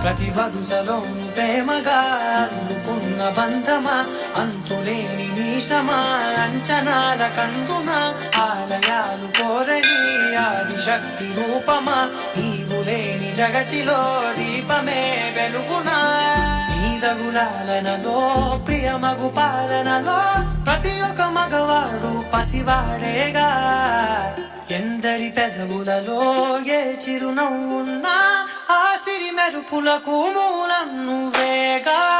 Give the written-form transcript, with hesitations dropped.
ప్రతి వరుసలోను ప్రేమగా అల్లుకున్న బంధమా, అంతులేని నీశమా అంచనాల కందున, ఆలయాలు కోరని ఆదిశక్తి రూపమా, నీవు లేని జగతిలో దీపమే వెలుగునా. నీదగులాలనలో ప్రియమగు పాలనలో ప్రతి ఒక్క మగవాడు పసివాడేగా. ఎందరి పెదవులలో ఏ చిరునవ్వున్నా ఆ సిరి మెరుపులకు మూలం నువ్వేగా.